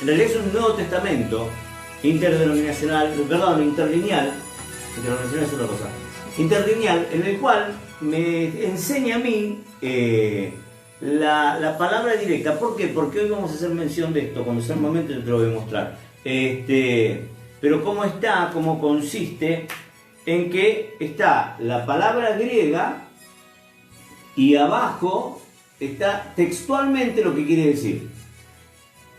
En realidad es un Nuevo Testamento interdenominacional, perdón, interlineal es otra cosa, interlineal, en el cual me enseña a mí la palabra directa. ¿Por qué? Porque hoy vamos a hacer mención de esto, cuando sea el momento yo te lo voy a mostrar. Pero cómo está, cómo consiste, en que está la palabra griega y abajo está textualmente lo que quiere decir.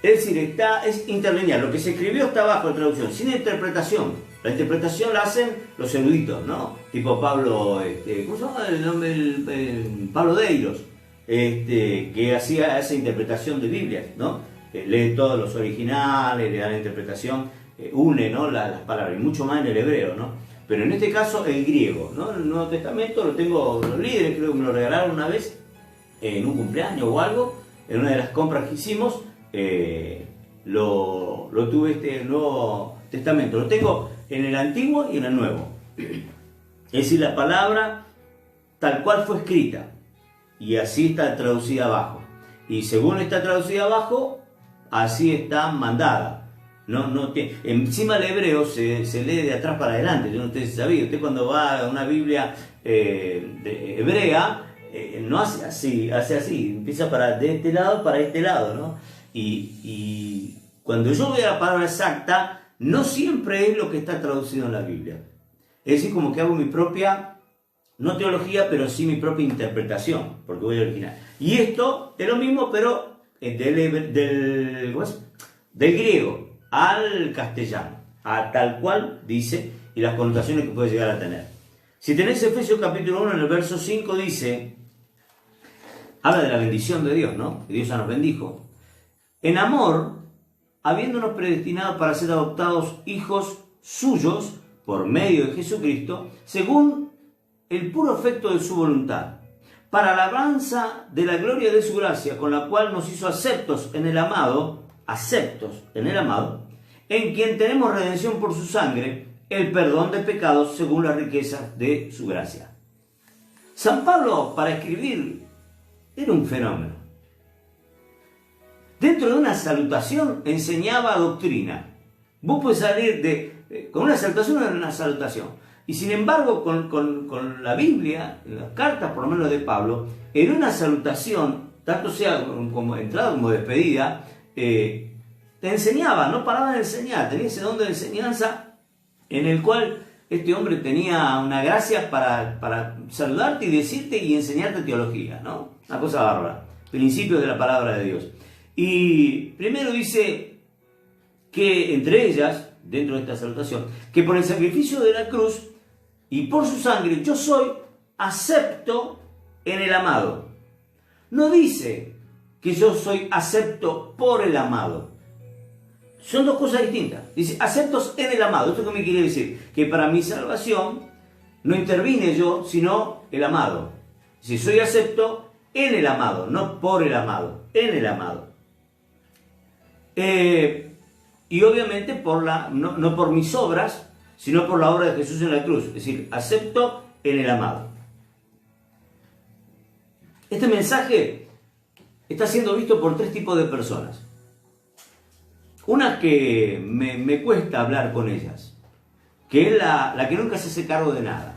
Es decir, es interlineal. Lo que se escribió está abajo en traducción, sin interpretación. La interpretación la hacen los eruditos, ¿no? Tipo Pablo, ¿cómo se llama el nombre? Pablo Deiros, que hacía esa interpretación de Biblias, ¿no? Lee todos los originales, le da la interpretación, une, ¿no? las palabras, y mucho más en el hebreo, ¿no? Pero en este caso el griego, ¿no? El Nuevo Testamento lo tengo, los líderes creo que me lo regalaron una vez, en un cumpleaños o algo, en una de las compras que hicimos, lo tuve el Nuevo Testamento. Lo tengo en el Antiguo y en el Nuevo. Es decir, la palabra tal cual fue escrita. Y así está traducida abajo. Y según está traducida abajo, así está mandada. Encima el hebreo se lee de atrás para adelante. Yo no sé si sabía. Usted cuando va a una Biblia hebrea, no hace así, hace así. Empieza de este lado para este lado, ¿no? Y cuando yo veo la palabra exacta, no siempre es lo que está traducido en la Biblia. Es decir, como que hago mi propia, no teología, pero sí mi propia interpretación, porque voy al original. Y esto es lo mismo, pero del griego al castellano, a tal cual dice, y las connotaciones que puede llegar a tener. Si tenés Efesios capítulo 1, en el verso 5 dice, habla de la bendición de Dios, ¿no? Que Dios ya nos bendijo. En amor, habiéndonos predestinado para ser adoptados hijos suyos por medio de Jesucristo, según el puro afecto de su voluntad, para alabanza de la gloria de su gracia, con la cual nos hizo aceptos en el amado, en quien tenemos redención por su sangre, el perdón de pecados según las riquezas de su gracia. San Pablo, para escribir, era un fenómeno. Dentro de una salutación enseñaba doctrina. Vos podés salir con una salutación o una salutación. Y sin embargo, con la Biblia, en las cartas por lo menos de Pablo, en una salutación, tanto sea como entrada como despedida, te enseñaba, no paraba de enseñar, tenía ese don de enseñanza en el cual este hombre tenía una gracia para saludarte y decirte y enseñarte teología, ¿no? Una cosa bárbara. Principios de la palabra de Dios. Y primero dice que entre ellas, dentro de esta salutación, que por el sacrificio de la cruz y por su sangre yo soy acepto en el amado. No dice que yo soy acepto por el amado. Son dos cosas distintas. Dice aceptos en el amado. ¿Esto qué me quiere decir? Que para mi salvación no intervine yo, sino el amado. Si soy acepto en el amado, no por el amado, en el amado. Y obviamente no por mis obras, sino por la obra de Jesús en la cruz. Es decir, acepto en el amado. Este mensaje está siendo visto por tres tipos de personas. Una que me cuesta hablar con ellas, que es la que nunca se hace cargo de nada.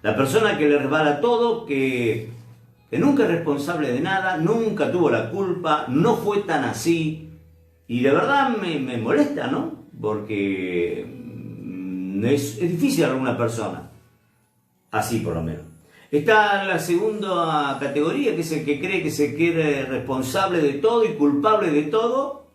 La persona que le resbala todo, que nunca es responsable de nada, nunca tuvo la culpa, no fue tan así. Y de verdad me molesta, ¿no? Porque es difícil alguna persona. Así por lo menos. Está la segunda categoría, que es el que cree que se quiere responsable de todo y culpable de todo.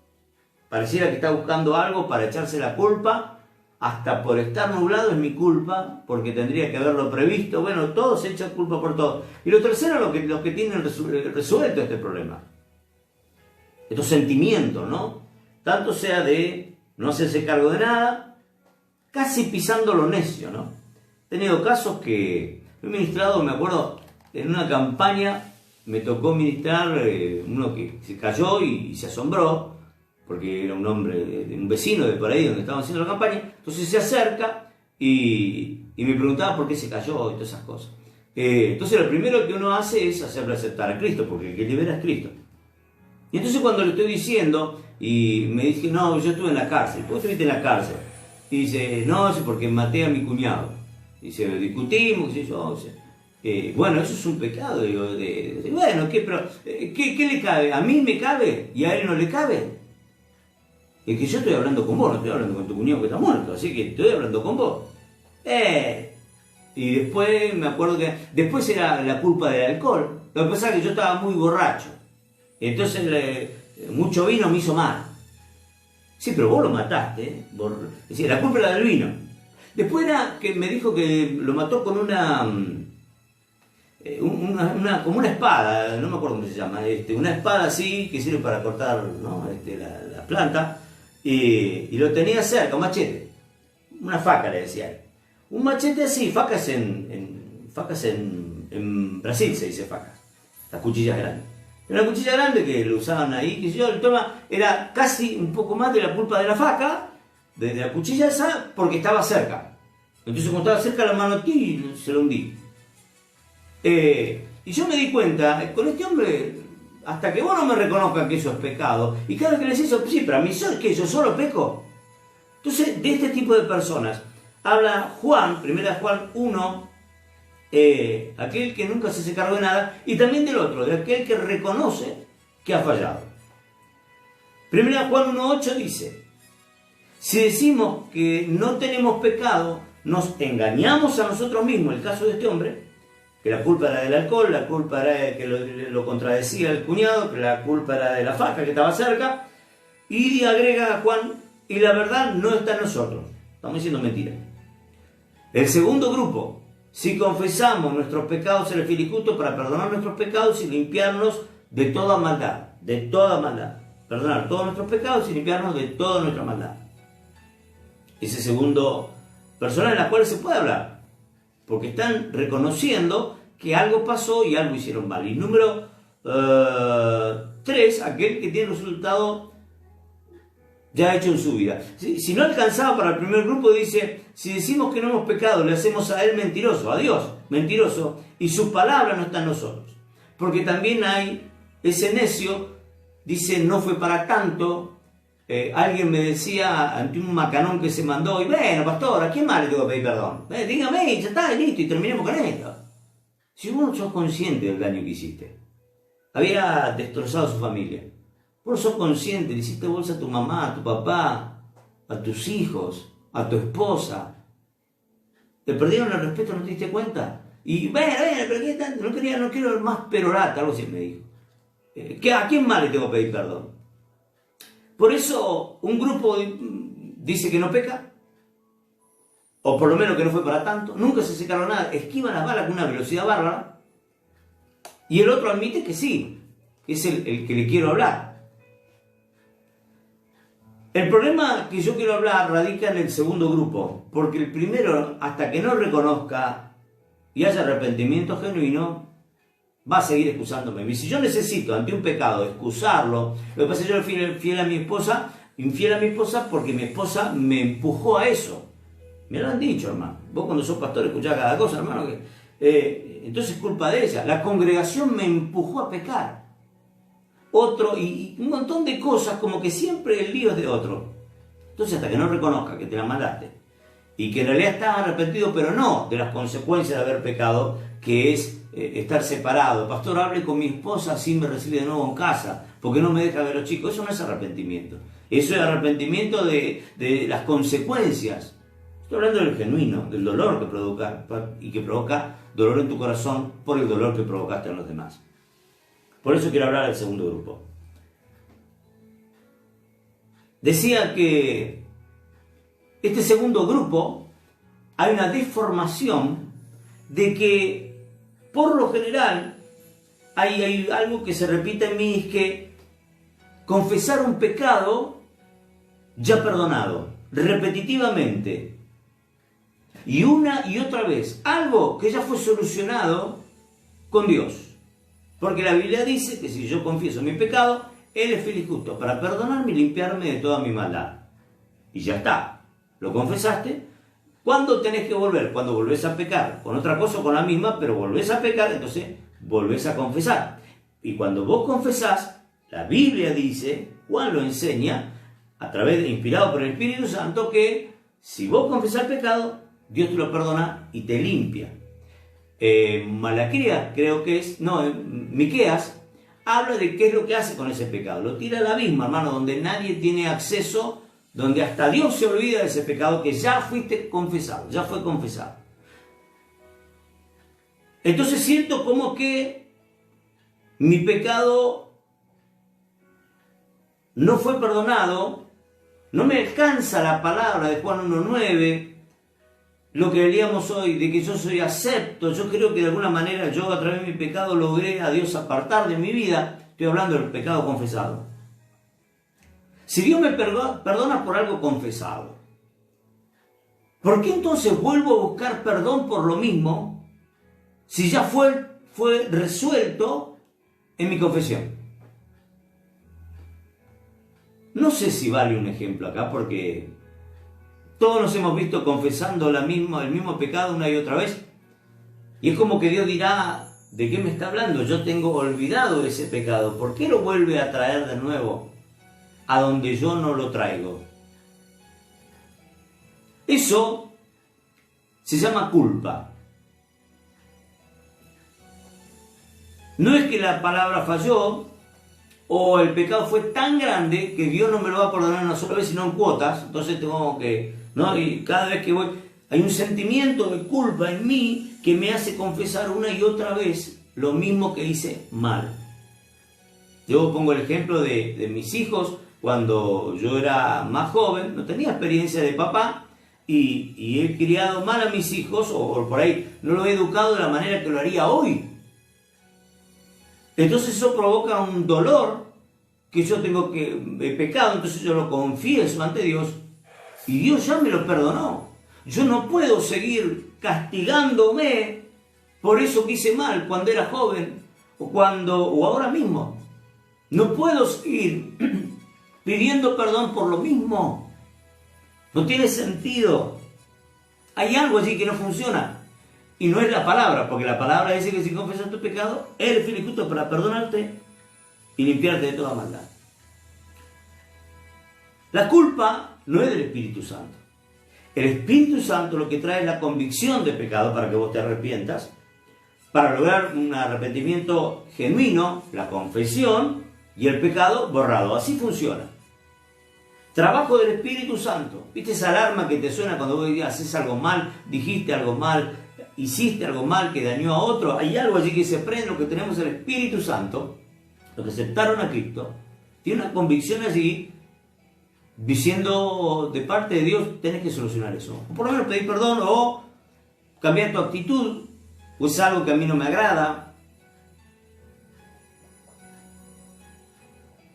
Pareciera que está buscando algo para echarse la culpa. Hasta por estar nublado es mi culpa, porque tendría que haberlo previsto. Bueno, todos se echan culpa por todo. Y lo tercero, los que tienen resuelto este problema. Estos sentimientos, ¿no? Tanto sea de no hacerse cargo de nada, casi pisando lo necio, ¿no? He tenido casos que he ministrado, me acuerdo, en una campaña me tocó ministrar uno que se cayó y se asombró, porque era un hombre, un vecino de por ahí donde estaban haciendo la campaña. Entonces se acerca y me preguntaba por qué se cayó y todas esas cosas. Entonces lo primero que uno hace es hacerle aceptar a Cristo, porque el que libera es Cristo. Y entonces cuando le estoy diciendo, Y me dije, no, yo estuve en la cárcel. ¿Vos estuviste en la cárcel? Y dice, no, es porque maté a mi cuñado. Dice, discutimos, y yo, bueno, eso es un pecado. Digo, bueno, ¿qué le cabe? ¿A mí me cabe y a él no le cabe? Es que yo estoy hablando con vos, no estoy hablando con tu cuñado que está muerto, así que estoy hablando con vos. Y después me acuerdo que después era la culpa del alcohol. Lo que pasa es que yo estaba muy borracho. Entonces mucho vino me hizo mal. Sí, pero vos lo mataste. Es decir, la culpa era del vino. Después era que me dijo que lo mató con como una espada, no me acuerdo cómo se llama, una espada así que sirve para cortar, ¿no? La planta. Y lo tenía cerca, un machete. Una faca le decía él. Un machete así, facas en Brasil se dice facas. Las cuchillas grandes. Era una cuchilla grande que lo usaban ahí, que yo, el tema era casi un poco más de la culpa de la faca, de la cuchilla esa, porque estaba cerca. Entonces cuando estaba cerca la mano aquí se lo hundí. Y yo me di cuenta, con este hombre, hasta que vos no me reconozcas que eso es pecado, y cada vez que le decís eso, sí, pero a mí que yo solo peco. Entonces, de este tipo de personas habla Juan, 1 Juan 1, aquel que nunca se cargó de nada, y también del otro, de aquel que reconoce que ha fallado. 1 Juan 1.8 dice, si decimos que no tenemos pecado, nos engañamos a nosotros mismos, el caso de este hombre, que la culpa era del alcohol, la culpa era que lo contradecía el cuñado, que la culpa era de la faca que estaba cerca, y agrega a Juan, y la verdad no está en nosotros. Estamos diciendo mentira. El segundo grupo, si confesamos nuestros pecados, Él es fiel y justo para perdonar nuestros pecados y limpiarnos de toda maldad. De toda maldad. Perdonar todos nuestros pecados y limpiarnos de toda nuestra maldad. Ese segundo persona en la cual se puede hablar. Porque están reconociendo que algo pasó y algo hicieron mal. Y número 3, aquel que tiene resultado ya hecho en su vida. Si no alcanzaba para el primer grupo, dice, si decimos que no hemos pecado, le hacemos a él mentiroso, a Dios mentiroso, y su palabra no está en nosotros. Porque también hay ese necio, dice, no fue para tanto. Alguien me decía ante un macanón que se mandó, y bueno, pastor, ¿a quién más le tengo que pedir perdón? Dígame, ya está, listo, y terminemos con esto. Si vos no sos consciente del daño que hiciste, había destrozado a su familia, vos sos consciente, le hiciste bolsa a tu mamá, a tu papá, a tus hijos, a tu esposa, te perdieron el respeto, ¿no te diste cuenta? Y bueno, pero ¿qué tanto? No quiero más perorata, algo así me dijo. ¿A quién más le tengo que pedir perdón? Por eso un grupo dice que no peca, o por lo menos que no fue para tanto, nunca se secaron nada, esquivan las balas con una velocidad bárbara, y el otro admite que sí, que es el que le quiero hablar. El problema que yo quiero hablar radica en el segundo grupo, porque el primero, hasta que no reconozca y haya arrepentimiento genuino, va a seguir excusándome. Y si yo necesito ante un pecado excusarlo, lo que pasa es que yo soy infiel a mi esposa porque mi esposa me empujó a eso. Me lo han dicho, hermano. Vos cuando sos pastor escuchás cada cosa, hermano. Entonces es culpa de ella. La congregación me empujó a pecar. Otro, y un montón de cosas, como que siempre el lío es de otro. Entonces hasta que no reconozca que te la mandaste y que en realidad estás arrepentido, pero no de las consecuencias de haber pecado, que es estar separado. Pastor, hable con mi esposa, así me recibe de nuevo en casa, porque no me deja ver a los chicos. Eso no es arrepentimiento. Eso es arrepentimiento de las consecuencias. Estoy hablando del genuino, del dolor que provoca, y que provoca dolor en tu corazón por el dolor que provocaste en los demás. Por eso quiero hablar del segundo grupo. Decía que este segundo grupo hay una deformación de que por lo general hay algo que se repite en mí, es que confesar un pecado ya perdonado, repetitivamente, y una y otra vez, algo que ya fue solucionado con Dios. Porque la Biblia dice que si yo confieso mi pecado, Él es fiel y justo para perdonarme y limpiarme de toda mi maldad. Y ya está, lo confesaste. ¿Cuándo tenés que volver? Cuando volvés a pecar, con otra cosa o con la misma, pero volvés a pecar, entonces volvés a confesar. Y cuando vos confesás, La Biblia dice, Juan lo enseña, a través de, inspirado por el Espíritu Santo, que si vos confesás el pecado, Dios te lo perdona y te limpia. Malaquías, creo que es, no, Miqueas, habla de qué es lo que hace con ese pecado. Lo tira al abismo, hermano, donde nadie tiene acceso, donde hasta Dios se olvida de ese pecado que ya fuiste confesado, ya fue confesado. Entonces siento como que mi pecado no fue perdonado, no me alcanza la palabra de Juan 1:9, lo que leíamos hoy, de que yo soy acepto. Yo creo que de alguna manera yo a través de mi pecado logré a Dios apartar de mi vida. Estoy hablando del pecado confesado. Si Dios me perdona por algo confesado, ¿por qué entonces vuelvo a buscar perdón por lo mismo si ya fue resuelto en mi confesión? No sé si vale un ejemplo acá, porque todos nos hemos visto confesando el mismo pecado una y otra vez. Y es como que Dios dirá, ¿de qué me está hablando? Yo tengo olvidado ese pecado. ¿Por qué lo vuelve a traer de nuevo a donde yo no lo traigo? Eso se llama culpa. No es que la palabra falló o el pecado fue tan grande que Dios no me lo va a perdonar una sola vez, sino en cuotas. Entonces tengo que, ¿no? Y cada vez que voy, hay un sentimiento de culpa en mí que me hace confesar una y otra vez lo mismo que hice mal. Yo pongo el ejemplo de mis hijos. Cuando yo era más joven, no tenía experiencia de papá y he criado mal a mis hijos, o por ahí no lo he educado de la manera que lo haría hoy. Entonces eso provoca un dolor que yo tengo que pecado, entonces yo lo confieso ante Dios y Dios ya me lo perdonó. Yo no puedo seguir castigándome por eso que hice mal cuando era joven o ahora mismo. No puedo seguir pidiendo perdón por lo mismo. No tiene sentido. Hay algo allí que no funciona. Y no es la palabra, porque la palabra dice que si confesas tu pecado, Él es fiel y justo para perdonarte y limpiarte de toda maldad. La culpa no es del Espíritu Santo. El Espíritu Santo lo que trae es la convicción de pecado para que vos te arrepientas, para lograr un arrepentimiento genuino, la confesión y el pecado borrado. Así funciona. Trabajo del Espíritu Santo. ¿Viste esa alarma que te suena cuando vos haces algo mal, dijiste algo mal, hiciste algo mal que dañó a otro? Hay algo allí que se prende. Lo que tenemos el Espíritu Santo, los que aceptaron a Cristo, tiene una convicción allí diciendo de parte de Dios, tenés que solucionar eso. O por lo menos pedir perdón o cambiar tu actitud, o es algo que a mí no me agrada.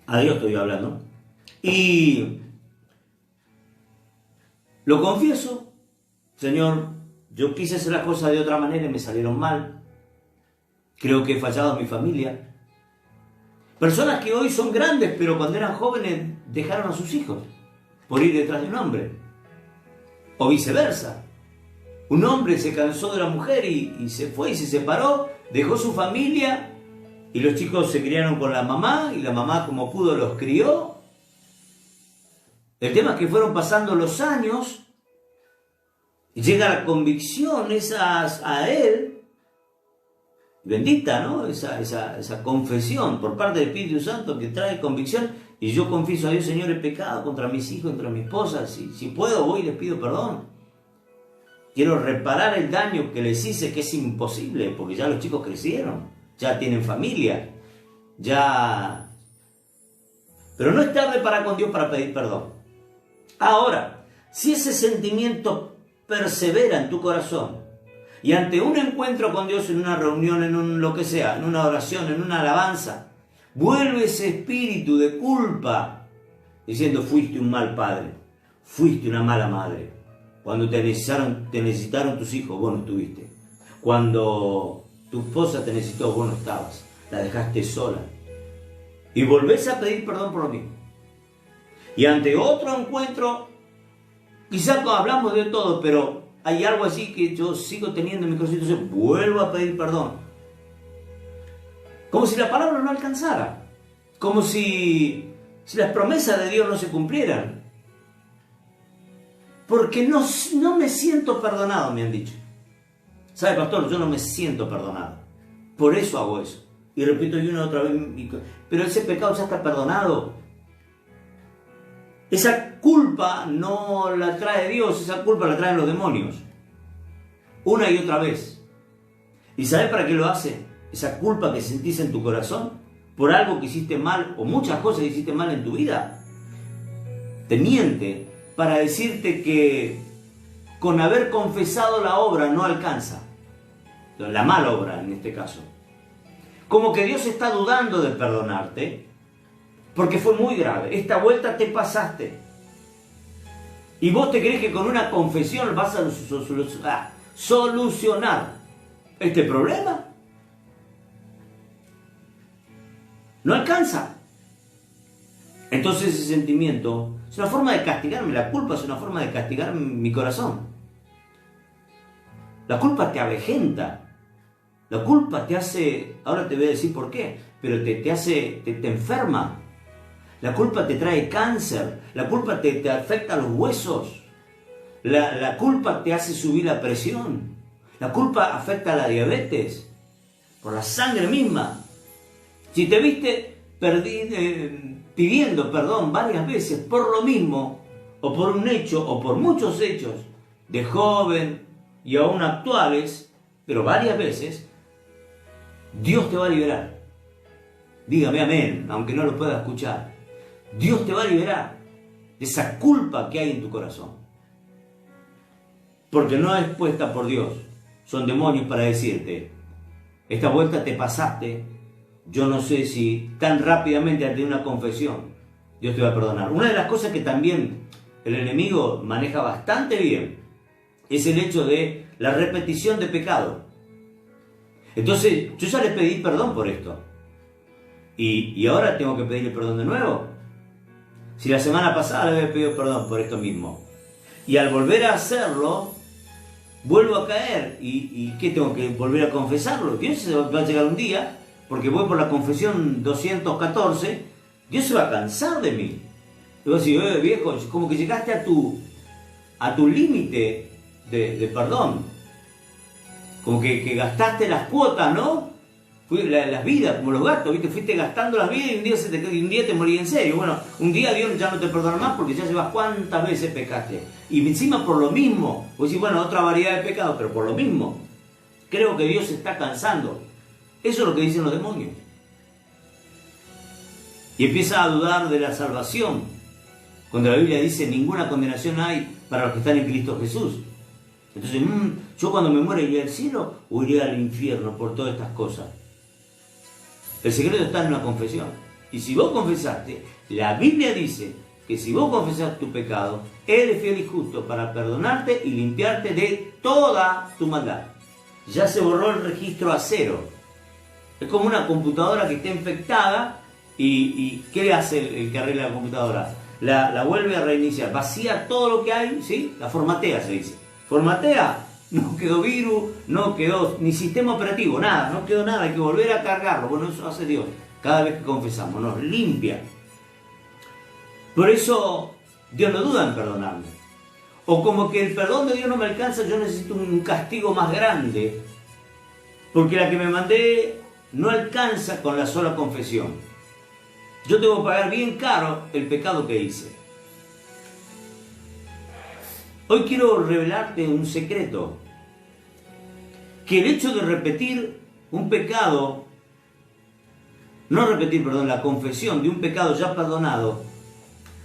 A Dios estoy hablando. Y lo confieso, Señor, yo quise hacer las cosas de otra manera y me salieron mal. Creo que he fallado a mi familia. Personas que hoy son grandes, pero cuando eran jóvenes dejaron a sus hijos por ir detrás de un hombre. O viceversa. Un hombre se cansó de la mujer y se fue y se separó, dejó su familia y los chicos se criaron con la mamá y la mamá como pudo los crió. El tema es que fueron pasando los años y llega la convicción a él, bendita, ¿no? Esa confesión por parte del Espíritu Santo que trae convicción, y yo confieso a Dios, Señor, he pecado contra mis hijos, contra mi esposa, si puedo voy y les pido perdón. Quiero reparar el daño que les hice, que es imposible, porque ya los chicos crecieron, ya tienen familia, ya... Pero no es tarde para con Dios para pedir perdón. Ahora, si ese sentimiento persevera en tu corazón y ante un encuentro con Dios, en una reunión, lo que sea, en una oración, en una alabanza, vuelve ese espíritu de culpa diciendo, fuiste un mal padre, fuiste una mala madre, cuando te necesitaron tus hijos, vos no estuviste, cuando tu esposa te necesitó, vos no estabas, la dejaste sola, y volvés a pedir perdón por lo mismo. Y ante otro encuentro, quizás hablamos de todo, pero hay algo así que yo sigo teniendo en mi corazón, entonces vuelvo a pedir perdón. Como si la palabra no alcanzara. como si las promesas de Dios no se cumplieran. Porque no me siento perdonado, me han dicho. ¿Sabe, pastor? Yo no me siento perdonado. Por eso hago eso. Y repito y una otra vez, pero ese pecado ya está perdonado. Esa culpa no la trae Dios, esa culpa la traen los demonios. Una y otra vez. ¿Y sabes para qué lo hace? Esa culpa que sentís en tu corazón por algo que hiciste mal o muchas cosas que hiciste mal en tu vida. Te miente para decirte que con haber confesado la obra no alcanza. La mala obra en este caso. Como que Dios está dudando de perdonarte porque fue muy grave. Esta vuelta te pasaste. Y vos te crees que con una confesión vas a solucionar este problema. No alcanza. Entonces ese sentimiento es una forma de castigarme. La culpa es una forma de castigar mi corazón. La culpa te avejenta. La culpa te hace, ahora te voy a decir por qué, pero te enferma. La culpa te trae cáncer. La culpa te afecta a los huesos. La culpa te hace subir la presión. La culpa afecta a la diabetes. Por la sangre misma. Si te viste pidiendo perdón varias veces por lo mismo, o por un hecho, o por muchos hechos, de joven y aún actuales, pero varias veces, Dios te va a liberar. Dígame amén, aunque no lo pueda escuchar. Dios te va a liberar de esa culpa que hay en tu corazón. Porque no es puesta por Dios. Son demonios para decirte, esta vuelta te pasaste. Yo no sé si tan rápidamente ante una confesión Dios te va a perdonar. Una de las cosas que también el enemigo maneja bastante bien es el hecho de la repetición de pecado. Entonces, yo ya le pedí perdón por esto. Y ahora tengo que pedirle perdón de nuevo. Si la semana pasada le había pedido perdón por esto mismo. Y al volver a hacerlo, vuelvo a caer. ¿Y qué tengo que volver a confesarlo? Dios se va a llegar un día, porque voy por la confesión 214, Dios se va a cansar de mí. Y vos decís, viejo, como que llegaste a tu límite de perdón. Como que gastaste las cuotas, ¿no? Las vidas, como los gatos, ¿viste? Fuiste gastando las vidas y un día te morí en serio. Bueno, un día Dios ya no te perdona más porque ya llevas cuántas veces pecaste. Y encima por lo mismo, vos decís, bueno, otra variedad de pecados, pero por lo mismo. Creo que Dios se está cansando. Eso es lo que dicen los demonios. Y empieza a dudar de la salvación. Cuando la Biblia dice, ninguna condenación hay para los que están en Cristo Jesús. Entonces, yo cuando me muera iré al cielo o iré al infierno por todas estas cosas. El secreto está en una confesión. Y si vos confesaste, la Biblia dice que si vos confesás tu pecado, Él es fiel y justo para perdonarte y limpiarte de toda tu maldad. Ya se borró el registro a cero. Es como una computadora que está infectada y ¿qué le hace el que arregla la computadora? La vuelve a reiniciar, vacía todo lo que hay, ¿sí? La formatea, se dice. Formatea, no quedó virus, no quedó ni sistema operativo, nada, no quedó nada, hay que volver a cargarlo. Bueno, eso hace Dios cada vez que confesamos, nos limpia. Por eso Dios no duda en perdonarme. O como que el perdón de Dios no me alcanza, yo necesito un castigo más grande, porque la que me mandé no alcanza con la sola confesión. Yo tengo que pagar bien caro el pecado que hice. Hoy quiero revelarte un secreto. Que el hecho de repetir un pecado, la confesión de un pecado ya perdonado,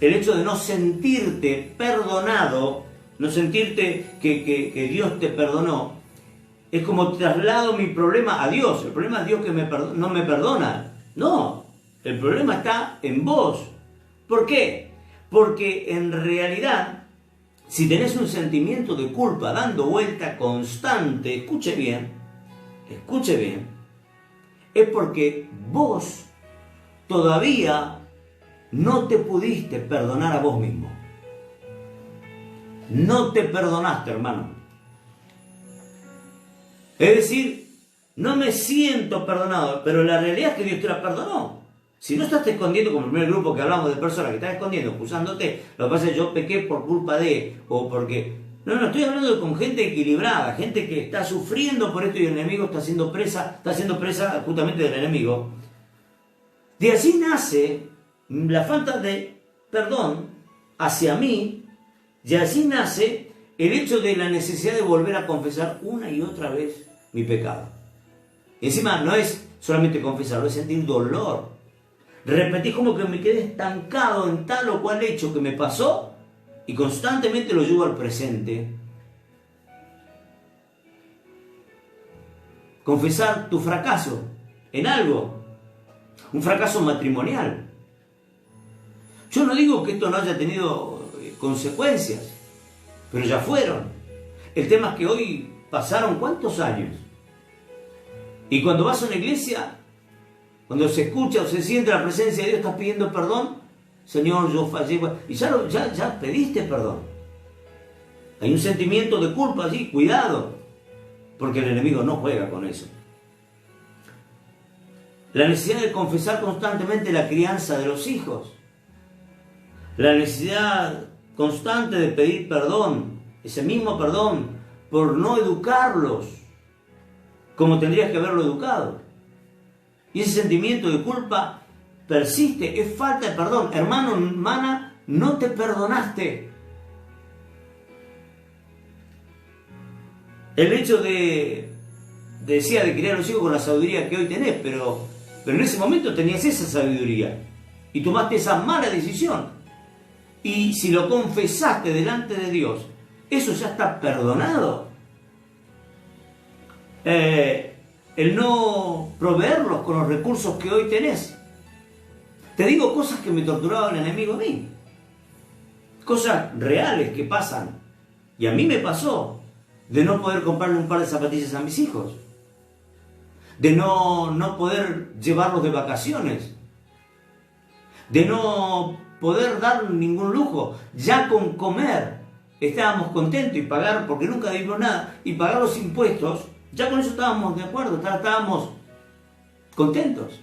el hecho de no sentirte perdonado, no sentirte que Dios te perdonó, es como traslado mi problema a Dios. El problema es Dios que no me perdona. No, el problema está en vos. ¿Por qué? Porque en realidad, si tenés un sentimiento de culpa dando vuelta constante, escuche bien, es porque vos todavía no te pudiste perdonar a vos mismo. No te perdonaste, hermano. Es decir, no me siento perdonado, pero la realidad es que Dios te la perdonó. Si no estás escondiendo, como el primer grupo que hablamos de personas que están escondiendo, acusándote, lo que pasa es que yo pequé por culpa de, o porque... No, estoy hablando con gente equilibrada, gente que está sufriendo por esto y el enemigo está siendo presa justamente del enemigo. De allí nace la falta de perdón hacia mí, y allí nace el hecho de la necesidad de volver a confesar una y otra vez mi pecado. Y encima no es solamente confesarlo, es sentir dolor. Repetí como que me quedé estancado en tal o cual hecho que me pasó y constantemente lo llevo al presente. Confesar tu fracaso en algo, un fracaso matrimonial. Yo no digo que esto no haya tenido consecuencias, pero ya fueron. El tema es que hoy pasaron ¿cuántos años? Y cuando vas a una iglesia, cuando se escucha o se siente la presencia de Dios, estás pidiendo perdón. Señor, yo fallé. Y ya pediste perdón. Hay un sentimiento de culpa allí, cuidado, porque el enemigo no juega con eso. La necesidad de confesar constantemente la crianza de los hijos. La necesidad constante de pedir perdón, ese mismo perdón, por no educarlos como tendrías que haberlo educado. Y ese sentimiento de culpa persiste, es falta de perdón. Hermano, hermana, no te perdonaste. El hecho de criar a los hijos con la sabiduría que hoy tenés, pero en ese momento tenías esa sabiduría y tomaste esa mala decisión. Y si lo confesaste delante de Dios, eso ya está perdonado. El no proveerlos con los recursos que hoy tenés. Te digo cosas que me torturaba el enemigo a mí. Cosas reales que pasan. Y a mí me pasó de no poder comprarle un par de zapatillas a mis hijos. De no poder llevarlos de vacaciones. De no poder dar ningún lujo. Ya con comer estábamos contentos y pagar, porque nunca dimos nada, y pagar los impuestos, ya con eso estábamos de acuerdo, estábamos contentos.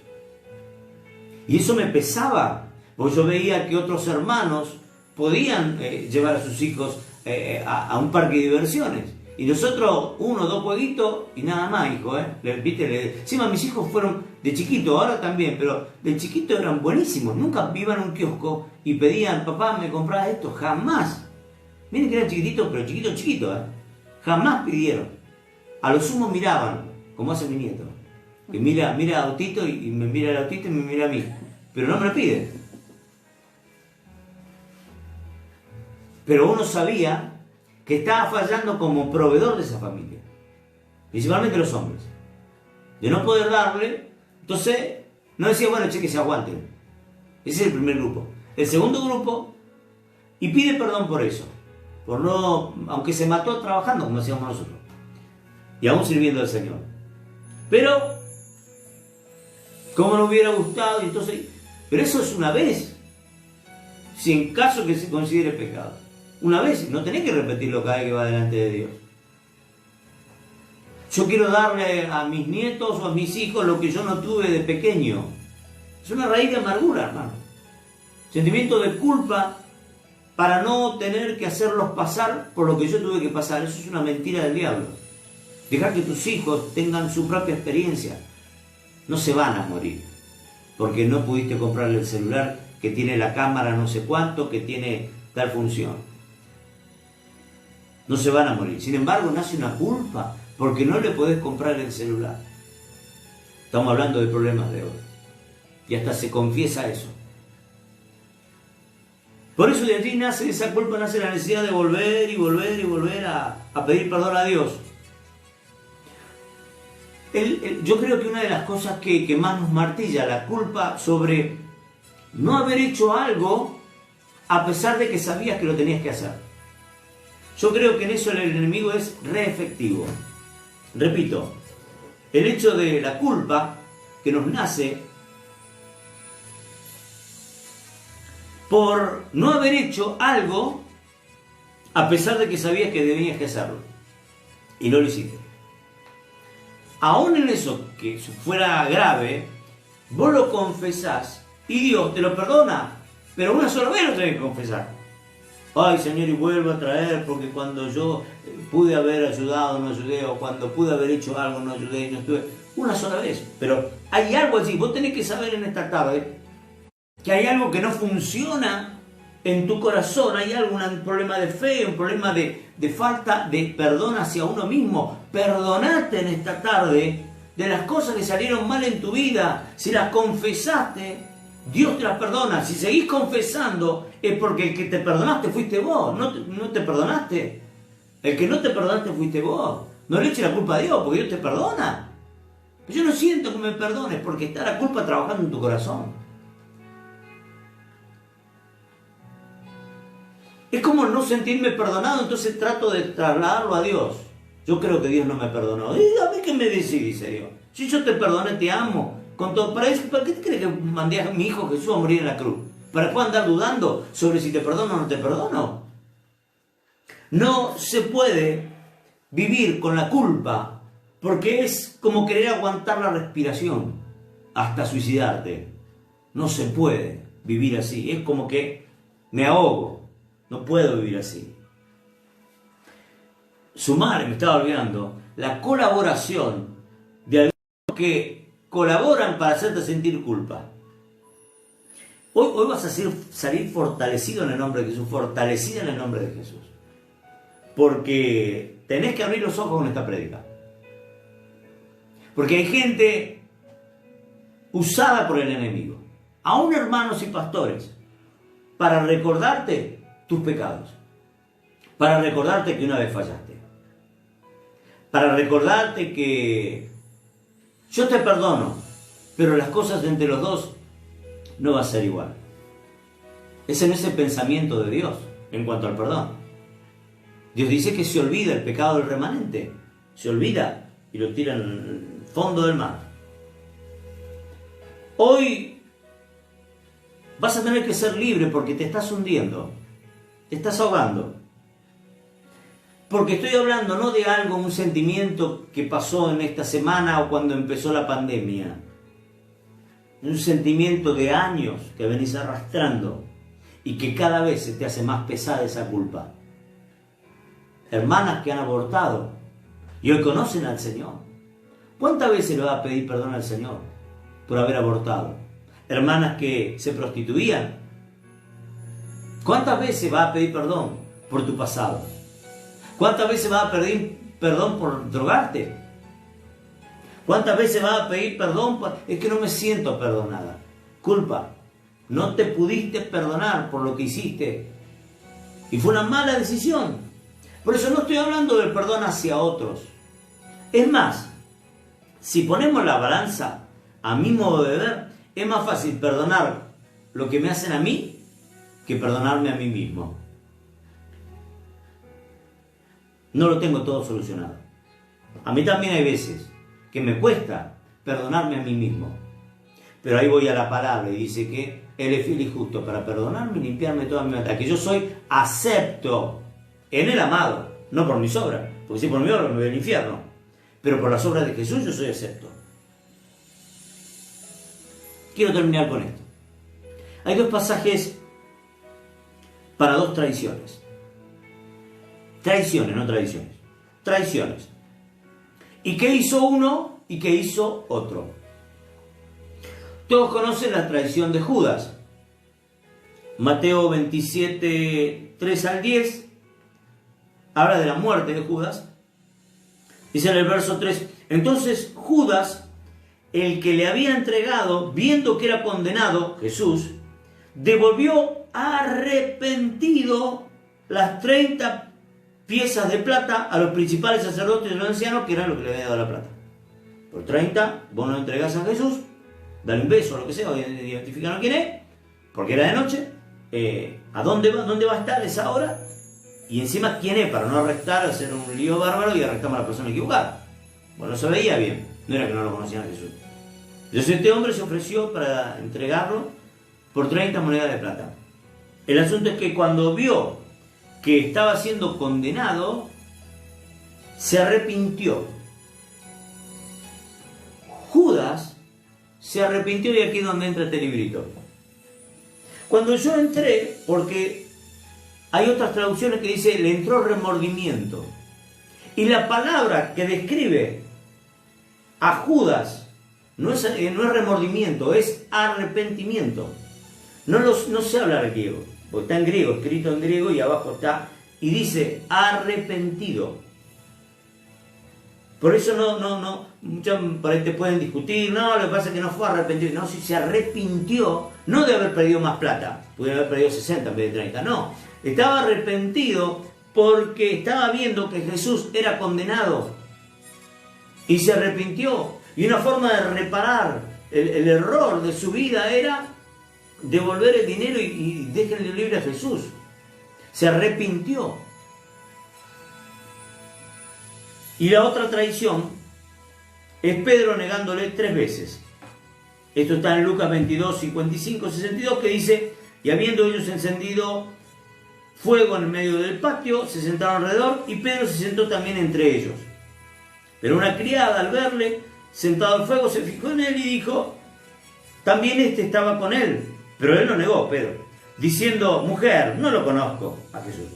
Y eso me pesaba, porque yo veía que otros hermanos podían llevar a sus hijos a un parque de diversiones. Y nosotros, 1 o 2 jueguitos y nada más, hijo. Encima mis hijos fueron de chiquito, ahora también, pero de chiquito eran buenísimos. Nunca iban a un kiosco y pedían, papá, ¿me comprás esto? Jamás. Miren que eran chiquititos, pero chiquitos. Jamás pidieron. A lo sumo miraban, como hace mi nieto. Que mira a Autito y me mira a Autito y me mira a mí. Pero no me lo pide. Pero uno sabía que estaba fallando como proveedor de esa familia. Principalmente los hombres. De no poder darle, entonces no decía, bueno, che, que se aguanten. Ese es el primer grupo. El segundo grupo, y pide perdón por eso. Por no, aunque se mató trabajando, como decíamos nosotros. Y aún sirviendo al Señor. Pero, como nos hubiera gustado, entonces, pero eso es una vez. Si en caso que se considere pecado. Una vez, no tenés que repetirlo cada vez que va delante de Dios. Yo quiero darle a mis nietos o a mis hijos lo que yo no tuve de pequeño. Es una raíz de amargura, hermano. Sentimiento de culpa para no tener que hacerlos pasar por lo que yo tuve que pasar. Eso es una mentira del diablo. Dejar que tus hijos tengan su propia experiencia. No se van a morir porque no pudiste comprarle el celular que tiene la cámara no sé cuánto, que tiene tal función. No se van a morir. Sin embargo, nace una culpa porque no le podés comprar el celular. Estamos hablando de problemas de hoy. Y hasta se confiesa eso. Por eso de allí nace esa culpa, nace la necesidad de volver y volver y volver a pedir perdón a Dios. Yo creo que una de las cosas que más nos martilla, la culpa sobre no haber hecho algo a pesar de que sabías que lo tenías que hacer. Yo creo que en eso el enemigo es re efectivo. Repito, el hecho de la culpa que nos nace por no haber hecho algo a pesar de que sabías que debías que hacerlo y no lo hiciste. Aún en eso que fuera grave, vos lo confesás y Dios te lo perdona, pero una sola vez lo tenés que confesar. Ay, Señor, y vuelvo a traer, porque cuando yo pude haber ayudado, no ayudé, o cuando pude haber hecho algo, no ayudé, no estuve. Una sola vez. Pero hay algo así. Vos tenés que saber en esta tarde que hay algo que no funciona en tu corazón. Hay algún problema de fe, un problema de falta de perdón hacia uno mismo. Perdonate en esta tarde de las cosas que salieron mal en tu vida. Si las confesaste, Dios te las perdona. Si seguís confesando, es porque el que te perdonaste fuiste vos. No te perdonaste. El que no te perdonaste fuiste vos. No le eches la culpa a Dios, porque Dios te perdona. Yo no siento que me perdones, porque está la culpa trabajando en tu corazón. Es como no sentirme perdonado, entonces trato de trasladarlo a Dios. Yo creo que Dios no me perdonó. ¿Y a mí qué me decís? Dice Dios. Si yo te perdoné, te amo. Con todo, ¿para qué te crees que mandé a mi hijo Jesús a morir en la cruz? ¿Para qué andar dudando sobre si te perdono o no te perdono? No se puede vivir con la culpa, porque es como querer aguantar la respiración hasta suicidarte. No se puede vivir así. Es como que me ahogo. No puedo vivir así. Sumar, me estaba olvidando, la colaboración de algunos que colaboran para hacerte sentir culpa. Hoy vas a salir fortalecido en el nombre de Jesús, fortalecida en el nombre de Jesús. Porque tenés que abrir los ojos con esta prédica. Porque hay gente usada por el enemigo, aún hermanos y pastores, para recordarte tus pecados, para recordarte que una vez fallaste, para recordarte que yo te perdono, pero las cosas entre los dos no va a ser igual. Ese no es el pensamiento de Dios en cuanto al perdón. Dios dice que se olvida el pecado del remanente, se olvida y lo tira en el fondo del mar. Hoy vas a tener que ser libre porque te estás hundiendo, te estás ahogando. Porque estoy hablando no de algo, un sentimiento que pasó en esta semana o cuando empezó la pandemia. Un sentimiento de años que venís arrastrando y que cada vez se te hace más pesada esa culpa. Hermanas que han abortado y hoy conocen al Señor. ¿Cuántas veces le vas a pedir perdón al Señor por haber abortado? Hermanas que se prostituían. ¿Cuántas veces vas a pedir perdón por tu pasado? ¿Cuántas veces vas a pedir perdón por drogarte? ¿Cuántas veces vas a pedir perdón por... Es que no me siento perdonada? Culpa. No te pudiste perdonar por lo que hiciste. Y fue una mala decisión. Por eso no estoy hablando del perdón hacia otros. Es más, si ponemos la balanza a mi modo de ver, es más fácil perdonar lo que me hacen a mí que perdonarme a mí mismo. No lo tengo todo solucionado. A mí también hay veces que me cuesta perdonarme a mí mismo. Pero ahí voy a la palabra y dice que Él es fiel y justo para perdonarme y limpiarme toda mi maldad. Que yo soy acepto en el amado, no por mis obras, porque si por mi obra me voy al infierno. Pero por las obras de Jesús yo soy acepto. Quiero terminar con esto. Hay dos pasajes para dos traiciones. Traiciones, no tradiciones. Traiciones. ¿Y qué hizo uno y qué hizo otro? Todos conocen la traición de Judas. Mateo 27, 3 al 10, habla de la muerte de Judas. Dice en el verso 3, entonces Judas, el que le había entregado, viendo que era condenado, Jesús, devolvió arrepentido las 30 piezas de plata a los principales sacerdotes y los ancianos, que eran los que le habían dado la plata. Por 30, vos no entregás a Jesús, dale un beso o lo que sea, identifican quién es, porque era de noche, ¿a dónde va a estar esa hora? Y encima quién es, para no arrestar, hacer un lío bárbaro y arrestamos a la persona equivocada. Bueno, no se veía bien, no era que no lo conocían a Jesús. Entonces este hombre se ofreció para entregarlo por 30 monedas de plata. El asunto es que cuando vio que estaba siendo condenado, se arrepintió. Judas se arrepintió y aquí es donde entra este librito. Cuando yo entré, porque hay otras traducciones que dice, le entró remordimiento. Y la palabra que describe a Judas no es remordimiento, es arrepentimiento. No sé hablar griego, porque está en griego, escrito en griego y abajo está, y dice arrepentido. Por eso muchos por ahí te pueden discutir, no, lo que pasa es que no fue arrepentido, no, si se arrepintió, no de haber perdido más plata, pudiera haber perdido 60 en vez de 30, no, estaba arrepentido porque estaba viendo que Jesús era condenado y se arrepintió, y una forma de reparar el error de su vida era devolver el dinero y déjenle libre a Jesús. Se arrepintió. Y la otra traición es Pedro negándole 3 veces. Esto está en Lucas 22, 55, 62, que dice, y habiendo ellos encendido fuego en el medio del patio, se sentaron alrededor y Pedro se sentó también entre ellos. Pero una criada, al verle sentado al fuego, se fijó en él y dijo, también este estaba con él. Pero él lo negó, Pedro, diciendo, mujer, no lo conozco a Jesús.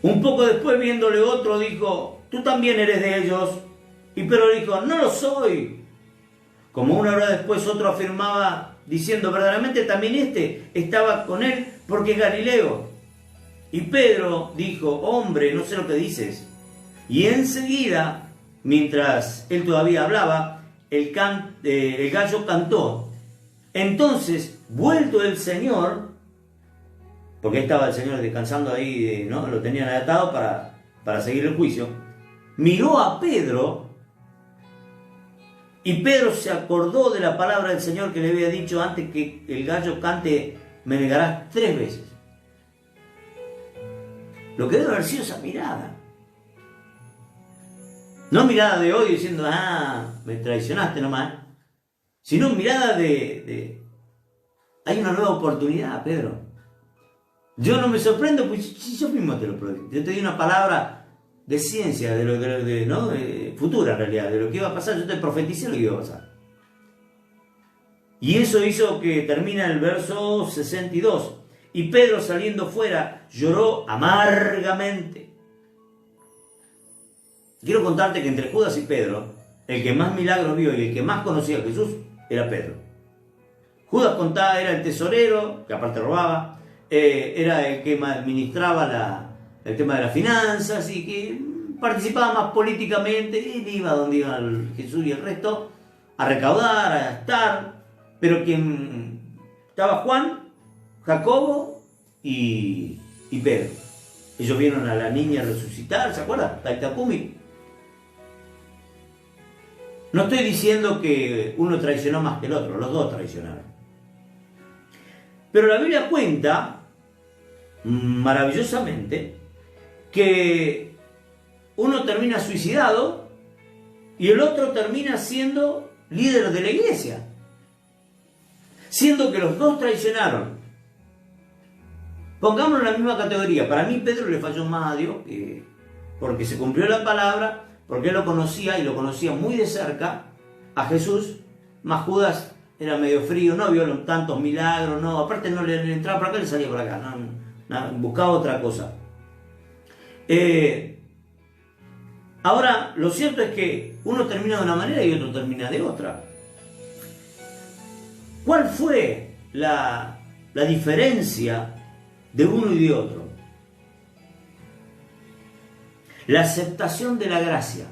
Un poco después, viéndole otro, dijo, tú también eres de ellos. Y Pedro dijo, no lo soy. Como una hora después otro afirmaba, diciendo, verdaderamente también este estaba con él porque es Galileo. Y Pedro dijo, hombre, no sé lo que dices. Y enseguida, mientras él todavía hablaba, el gallo cantó. Entonces, vuelto el Señor, porque estaba el Señor descansando ahí, ¿no? Lo tenían atado para seguir el juicio, miró a Pedro, y Pedro se acordó de la palabra del Señor que le había dicho antes que el gallo cante, me negarás 3 veces. Lo que debe haber sido esa mirada. No mirada de odio diciendo, me traicionaste nomás, sino mirada de hay una nueva oportunidad, Pedro. Yo no me sorprendo, pues yo mismo te lo prometí. Yo te di una palabra de ciencia, futura en realidad, de lo que iba a pasar. Yo te profeticé lo que iba a pasar. Y eso hizo que termina el verso 62. Y Pedro, saliendo fuera, lloró amargamente. Quiero contarte que entre Judas y Pedro, el que más milagros vio y el que más conocía a Jesús era Pedro. Judas contaba, era el tesorero, que aparte robaba, era el que administraba el tema de las finanzas y que participaba más políticamente, y iba donde iban Jesús y el resto, a recaudar, a gastar, pero quien estaba Juan, Jacobo y Pedro. Ellos vieron a la niña resucitar, ¿se acuerdan? Taitapumi. No estoy diciendo que uno traicionó más que el otro, los dos traicionaron. Pero la Biblia cuenta, maravillosamente, que uno termina suicidado y el otro termina siendo líder de la iglesia. Siendo que los dos traicionaron. Pongámoslo en la misma categoría. Para mí Pedro le falló más a Dios, porque se cumplió la palabra, porque él lo conocía y lo conocía muy de cerca a Jesús, más Judas era medio frío, no vio tantos milagros, no, aparte no le entraba por acá, le salía por acá, buscaba otra cosa. Ahora, lo cierto es que uno termina de una manera y otro termina de otra. ¿Cuál fue la diferencia de uno y de otro? La aceptación de la gracia.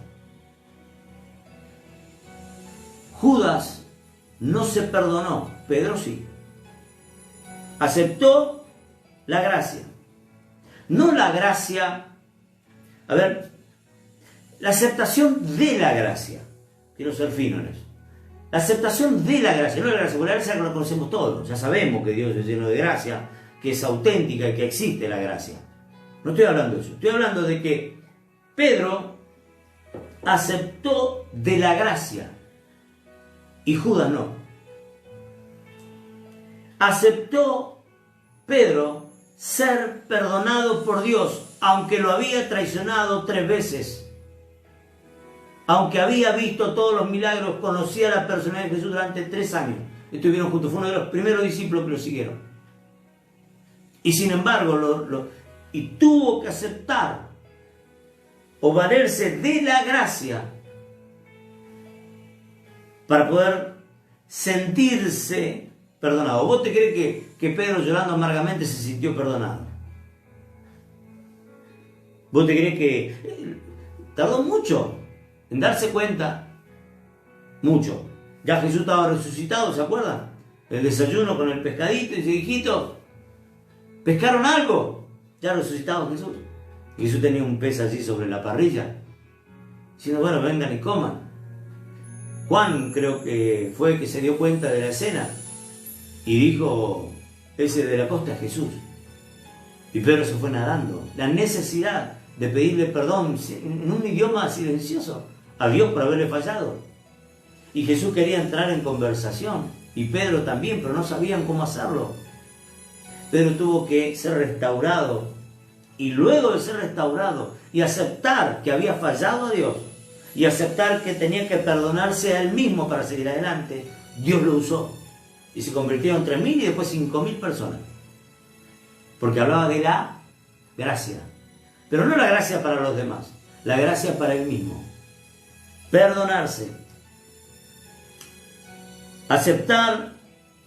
Judas no se perdonó, Pedro sí. Aceptó la gracia. No la gracia, la aceptación de la gracia. Quiero ser fino en eso. La aceptación de la gracia, no la gracia, porque la gracia la conocemos todos. Ya sabemos que Dios es lleno de gracia, que es auténtica y que existe la gracia. No estoy hablando de eso. Estoy hablando de que Pedro aceptó de la gracia y Judas no. Aceptó Pedro ser perdonado por Dios, aunque lo había traicionado 3 veces. Aunque había visto todos los milagros, conocía la personalidad de Jesús durante 3 años. Estuvieron juntos, fue uno de los primeros discípulos que lo siguieron. Y sin embargo, y tuvo que aceptar o valerse de la gracia para poder sentirse perdonado. ¿Vos te crees que Pedro, llorando amargamente, se sintió perdonado? ¿Vos te crees que tardó mucho en darse cuenta? Mucho. Ya Jesús estaba resucitado, ¿se acuerdan? El desayuno con el pescadito y dice, hijito, ¿pescaron algo? Ya resucitado Jesús. Y Jesús tenía un pez allí sobre la parrilla, diciendo, bueno, vengan y coman. Juan creo que fue el que se dio cuenta de la escena y dijo, ese de la costa es Jesús. Y Pedro se fue nadando. La necesidad de pedirle perdón en un idioma silencioso a Dios por haberle fallado. Y Jesús quería entrar en conversación, y Pedro también, pero no sabían cómo hacerlo. Pedro tuvo que ser restaurado, y luego de ser restaurado y aceptar que había fallado a Dios, y aceptar que tenía que perdonarse a él mismo para seguir adelante, Dios lo usó. Y se convirtieron en 3.000 y después 5.000 personas. Porque hablaba de la gracia. Pero no la gracia para los demás, la gracia para él mismo. Perdonarse. Aceptar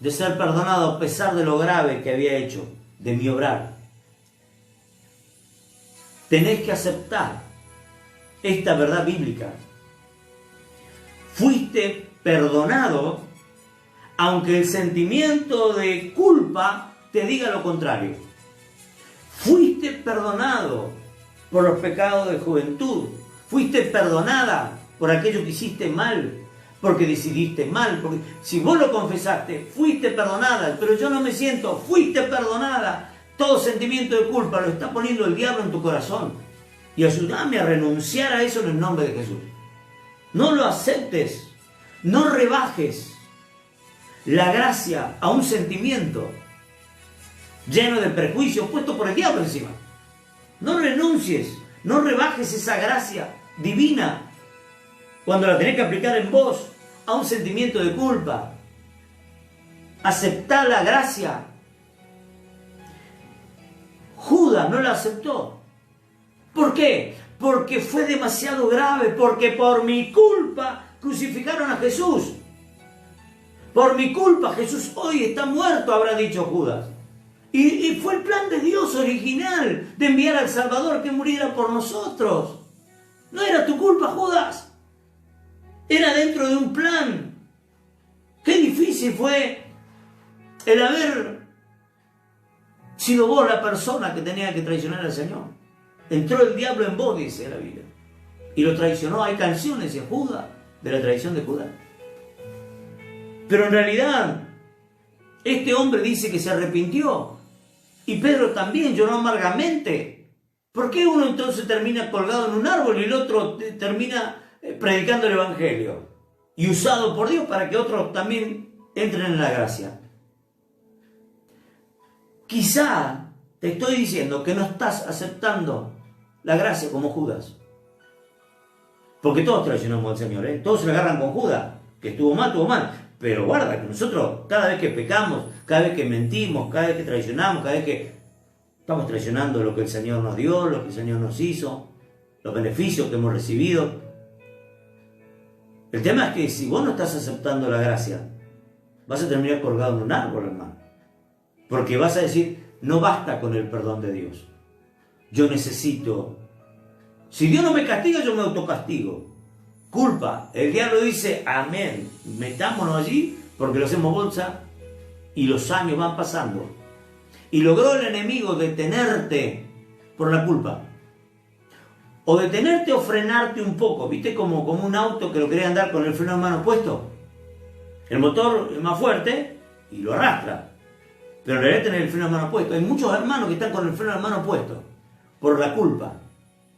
de ser perdonado a pesar de lo grave que había hecho, de mi obrar. Tenés que aceptar esta verdad bíblica. Fuiste perdonado aunque el sentimiento de culpa te diga lo contrario. Fuiste perdonado por los pecados de juventud. Fuiste perdonada por aquello que hiciste mal, porque decidiste mal. Porque si vos lo confesaste, fuiste perdonada, pero yo no me siento, fuiste perdonada. Todo sentimiento de culpa lo está poniendo el diablo en tu corazón. Y ayúdame a renunciar a eso en el nombre de Jesús. No lo aceptes, no rebajes la gracia a un sentimiento lleno de prejuicios puesto por el diablo encima. No renuncies, no rebajes esa gracia divina cuando la tenés que aplicar en vos a un sentimiento de culpa. Aceptá la gracia. Judas no la aceptó. ¿Por qué? Porque fue demasiado grave, porque por mi culpa crucificaron a Jesús. Por mi culpa Jesús hoy está muerto, habrá dicho Judas. Y fue el plan de Dios original de enviar al Salvador que muriera por nosotros. No era tu culpa, Judas. Era dentro de un plan. Qué difícil fue el haber sido vos la persona que tenía que traicionar al Señor. Entró el diablo en vos, dice la Biblia, y lo traicionó. Hay canciones de Judas, de la traición de Judas. Pero en realidad, este hombre dice que se arrepintió. Y Pedro también lloró amargamente. ¿Por qué uno entonces termina colgado en un árbol y el otro termina predicando el Evangelio? Y usado por Dios para que otros también entren en la gracia. Quizá te estoy diciendo que no estás aceptando la gracia como Judas. Porque todos traicionamos al Señor, ¿eh? Todos se le agarran con Judas. Que estuvo mal. Pero guarda que nosotros, cada vez que pecamos, cada vez que mentimos, cada vez que traicionamos, cada vez que estamos traicionando lo que el Señor nos dio, lo que el Señor nos hizo, los beneficios que hemos recibido. El tema es que si vos no estás aceptando la gracia, vas a terminar colgado en un árbol, hermano. Porque vas a decir, no basta con el perdón de Dios. Yo necesito. Si Dios no me castiga, yo me autocastigo. Culpa. El diablo dice, amén, metámonos allí porque lo hacemos bolsa y los años van pasando. Y logró el enemigo detenerte por la culpa. O detenerte o frenarte un poco. ¿Viste? Como un auto que lo quería andar con el freno de mano puesto. El motor es más fuerte y lo arrastra. Pero en realidad tener el freno de mano puesto. Hay muchos hermanos que están con el freno de mano puesto por la culpa.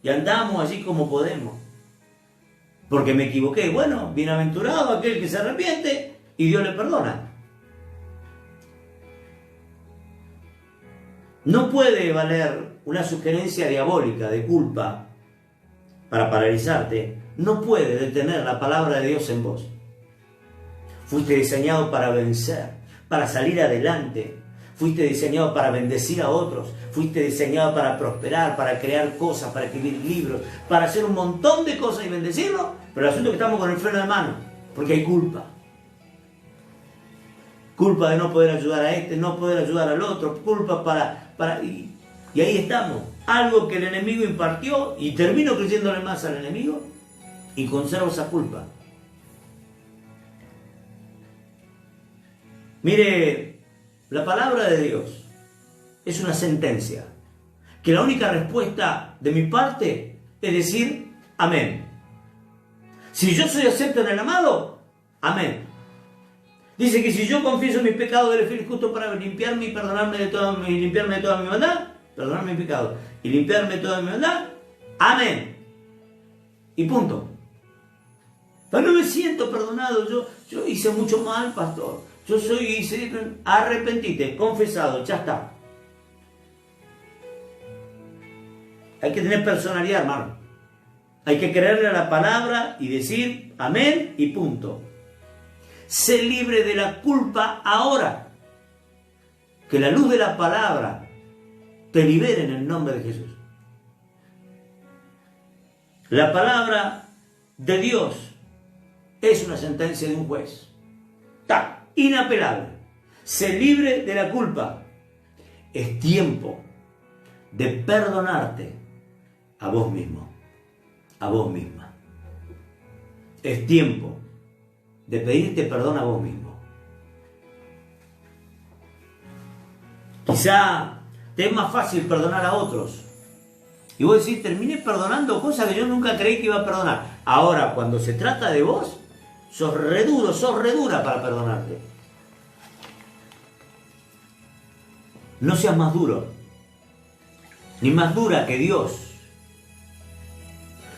Y andamos allí como podemos. Porque me equivoqué. Bueno, bienaventurado aquel que se arrepiente y Dios le perdona. No puede valer una sugerencia diabólica de culpa para paralizarte. No puede detener la palabra de Dios en vos. Fuiste diseñado para vencer, para salir adelante. fuiste diseñado para bendecir a otros, fuiste diseñado para prosperar, para crear cosas, para escribir libros, para hacer un montón de cosas y bendecirlos, pero el asunto es que estamos con el freno de mano, porque hay culpa. Culpa de no poder ayudar a este, no poder ayudar al otro, culpa y ahí estamos. Algo que el enemigo impartió y termino creyéndole más al enemigo y conservo esa culpa. Mire, la palabra de Dios es una sentencia, que la única respuesta de mi parte es decir amén. Si yo soy acepto en el amado, amén. Dice que si yo confieso mis pecados, Él es fiel y justo para limpiarme y perdonarme y limpiarme de toda mi maldad, perdonarme mis pecados y limpiarme de toda mi maldad, amén. Y punto. Pero no me siento perdonado, yo hice mucho mal, pastor. Arrepentite, confesado, ya está. Hay que tener personalidad, hermano. Hay que creerle a la palabra y decir amén y punto. Sé libre de la culpa ahora. Que la luz de la palabra te libere en el nombre de Jesús. La palabra de Dios es una sentencia de un juez. Está inapelable. Sé libre de la culpa. Es tiempo de perdonarte a vos mismo, a vos misma. Es tiempo de pedirte perdón a vos mismo. Quizá te es más fácil perdonar a otros. Y vos decís, terminé perdonando cosas que yo nunca creí que iba a perdonar. Ahora, cuando se trata de vos, sos re duro, sos re dura para perdonarte. No seas más duro, ni más dura que Dios.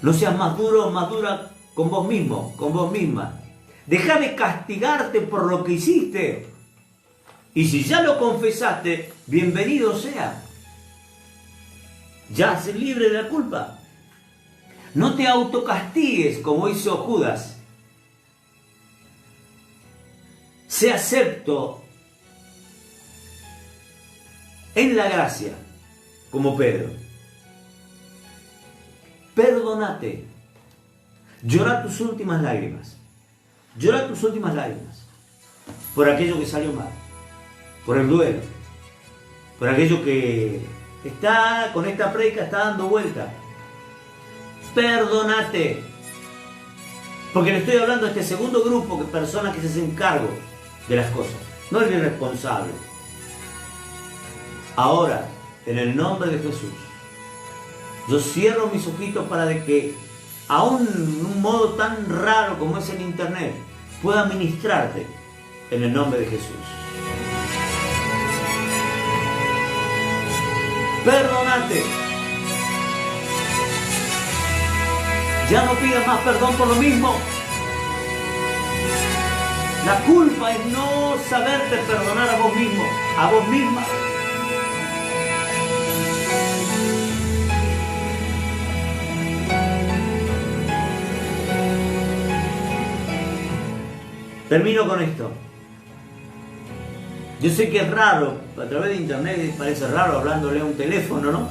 No seas más duro o más dura con vos mismo, con vos misma. Deja de castigarte por lo que hiciste. Y si ya lo confesaste, bienvenido sea. Ya sé libre de la culpa. No te autocastigues como hizo Judas. Sé acepto en la gracia, como Pedro. Perdónate. Llora tus últimas lágrimas. Llora tus últimas lágrimas. Por aquello que salió mal. Por el duelo. Por aquello que está con esta predica, está dando vuelta. Perdónate. Porque le estoy hablando a este segundo grupo de personas que se hacen cargo de las cosas. No el irresponsable. Ahora, en el nombre de Jesús, yo cierro mis ojitos para de que, aún en un modo tan raro como es el internet, pueda ministrarte en el nombre de Jesús. Perdónate. Ya no pidas más perdón por lo mismo. La culpa es no saberte perdonar a vos mismo, a vos misma. Termino con esto. Yo sé que es raro, a través de internet parece raro hablándole a un teléfono, ¿no?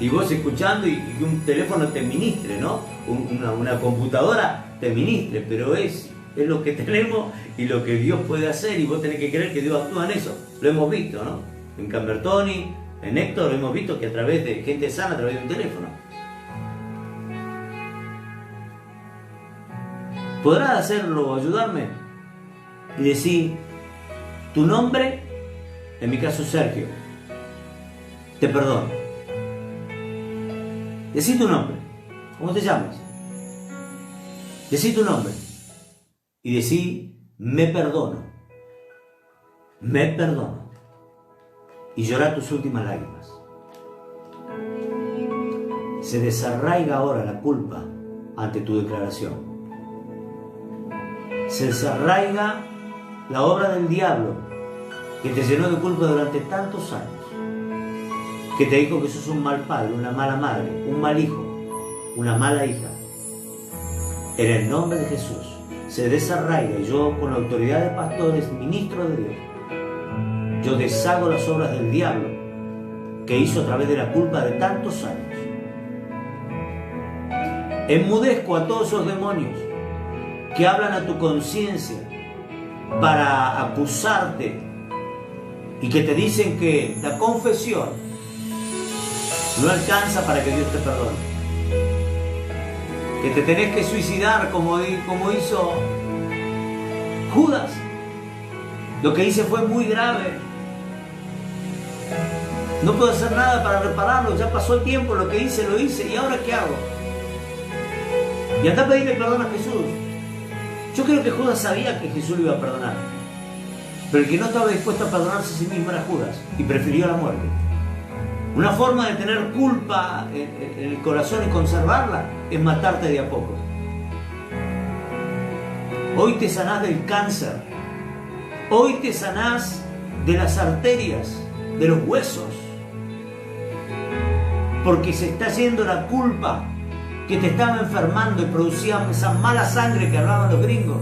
Y vos escuchando y que un teléfono te ministre, ¿no? Una computadora te ministre, pero es lo que tenemos y lo que Dios puede hacer, y vos tenés que creer que Dios actúa en eso. Lo hemos visto, ¿no? En Cambertoni, en Héctor, lo hemos visto que a través de gente sana, a través de un teléfono. ¿Podrás hacerlo o ayudarme? Y decir tu nombre, en mi caso Sergio, te perdono. Decí tu nombre, ¿cómo te llamas? Decí tu nombre y decí me perdono, me perdono, y llorar tus últimas lágrimas. Se desarraiga ahora la culpa ante tu declaración. Se desarraiga la obra del diablo que te llenó de culpa durante tantos años, que te dijo que sos un mal padre, una mala madre, un mal hijo, una mala hija. En el nombre de Jesús se desarraiga, y yo con la autoridad de pastores, ministro de Dios, yo deshago las obras del diablo que hizo a través de la culpa de tantos años. Enmudezco a todos esos demonios que hablan a tu conciencia para acusarte y que te dicen que la confesión no alcanza para que Dios te perdone, que te tenés que suicidar como hizo Judas. Lo que hice fue muy grave, no puedo hacer nada para repararlo, ya pasó el tiempo, lo que hice lo hice, ¿y ahora qué hago? Y anda a pedirle perdón a Jesús. Yo creo que Judas sabía que Jesús lo iba a perdonar, pero el que no estaba dispuesto a perdonarse a sí mismo era Judas, y prefirió la muerte. Una forma de tener culpa en el corazón y conservarla es matarte de a poco. Hoy te sanás del cáncer, hoy te sanás de las arterias, de los huesos, porque se está yendo la culpa que te estaba enfermando y producía esa mala sangre que hablaban los gringos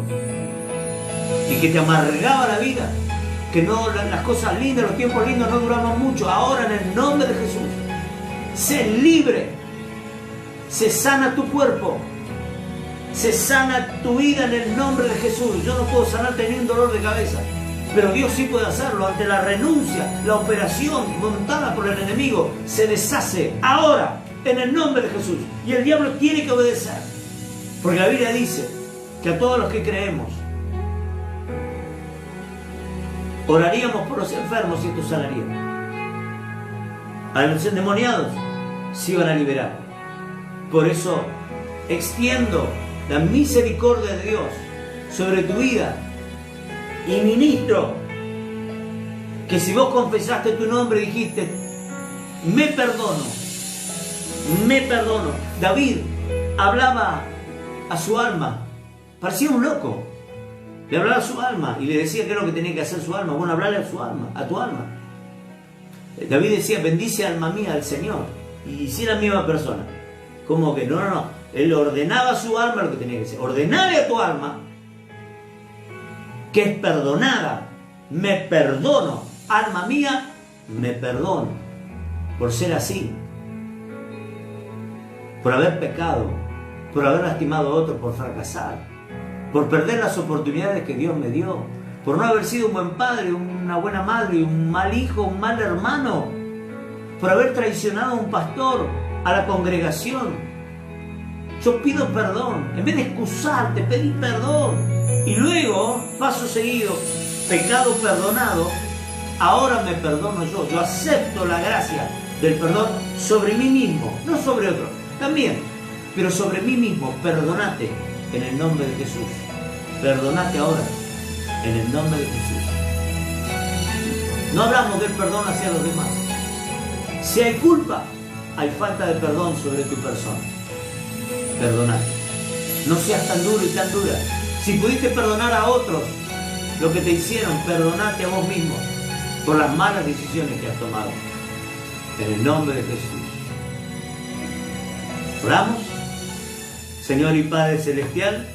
y que te amargaba la vida, que no, las cosas lindas, los tiempos lindos no duraban mucho. Ahora, en el nombre de Jesús, sé libre, se sana tu cuerpo, se sana tu vida en el nombre de Jesús. Yo no puedo sanarte ni un dolor de cabeza, pero Dios sí puede hacerlo. Ante la renuncia, la operación montada por el enemigo se deshace ahora en el nombre de Jesús, y el diablo tiene que obedecer, porque la Biblia dice que a todos los que creemos oraríamos por los enfermos y estos sanarían. A los endemoniados se iban a liberar. Por eso extiendo la misericordia de Dios sobre tu vida y ministro que si vos confesaste tu nombre y dijiste me perdono, David hablaba a su alma, parecía un loco. Le hablaba a su alma y le decía qué es lo que tenía que hacer su alma. Bueno, hablarle a su alma, a tu alma. David decía, bendice alma mía al Señor. Y si era la misma persona. ¿Cómo que? No. Él ordenaba a su alma lo que tenía que hacer. Ordenale a tu alma que es perdonada. Me perdono. Alma mía, me perdono. Por ser así. Por haber pecado. Por haber lastimado a otro. Por fracasar. Por perder las oportunidades que Dios me dio, por no haber sido un buen padre, una buena madre, un mal hijo, un mal hermano, por haber traicionado a un pastor, a la congregación. Yo pido perdón, en vez de excusarte, pedí perdón. Y luego, paso seguido, pecado perdonado, ahora me perdono yo acepto la gracia del perdón sobre mí mismo, no sobre otro, también, pero sobre mí mismo. Perdónate. En el nombre de Jesús. Perdonate ahora. En el nombre de Jesús. No hablamos del perdón hacia los demás. Si hay culpa, hay falta de perdón sobre tu persona. Perdonate. No seas tan duro y tan dura. Si pudiste perdonar a otros lo que te hicieron, perdonate a vos mismo por las malas decisiones que has tomado. En el nombre de Jesús. ¿Oramos? Señor y Padre Celestial,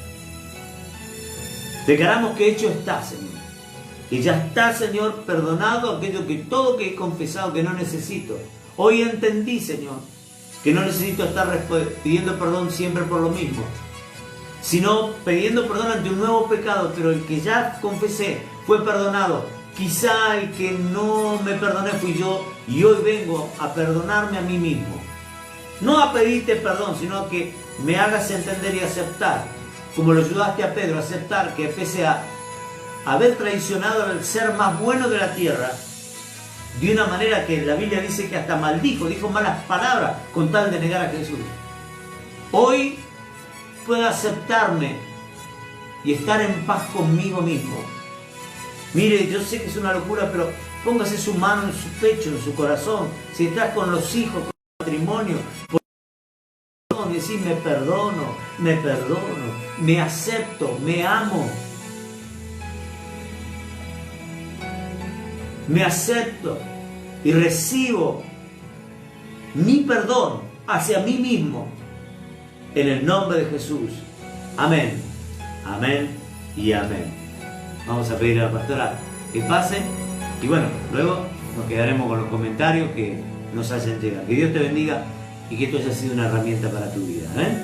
declaramos que hecho está, Señor. Y ya está, Señor, perdonado todo que he confesado que no necesito. Hoy entendí, Señor, que no necesito estar pidiendo perdón siempre por lo mismo, sino pidiendo perdón ante un nuevo pecado, pero el que ya confesé fue perdonado. Quizá el que no me perdoné fui yo, y hoy vengo a perdonarme a mí mismo. No a pedirte perdón, sino que me hagas entender y aceptar, como lo ayudaste a Pedro a aceptar que pese a haber traicionado al ser más bueno de la tierra, de una manera que la Biblia dice que hasta maldijo, dijo malas palabras con tal de negar a Jesús. Hoy puedo aceptarme y estar en paz conmigo mismo. Mire, yo sé que es una locura, pero póngase su mano en su pecho, en su corazón. Si estás con los hijos, con el matrimonio, decir me perdono, me acepto, me amo, me acepto y recibo mi perdón hacia mí mismo en el nombre de Jesús. Amén, amén y amén. Vamos a pedir a la pastora que pase Y bueno, luego nos quedaremos con los comentarios que nos hacen llegar. Que Dios te bendiga y que esto haya sido una herramienta para tu vida, ¿eh?